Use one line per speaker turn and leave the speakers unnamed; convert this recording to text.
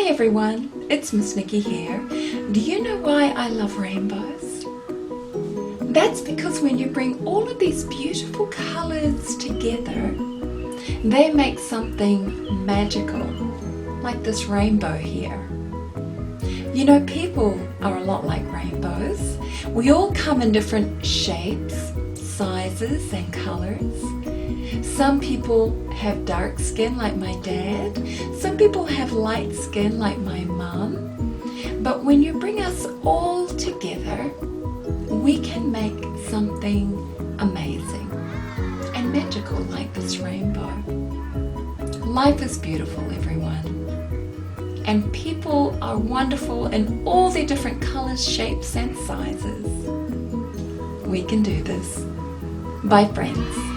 everyone, it's Miss Nicky here. Do you know why I love rainbows? That's because when you bring all of these beautiful colors together, they make something magical, like this rainbow here. You know, people are a lot like rainbows. We all come in different shapes, sizes and colors. Some people have dark skin like my dad. Some people have light skin like my mom. But when you bring us all together, we can make something amazing and magical like this rainbow. Life is beautiful, everyone. And people are wonderful in all their different colors, shapes and sizes. We can do this. Bye, friends.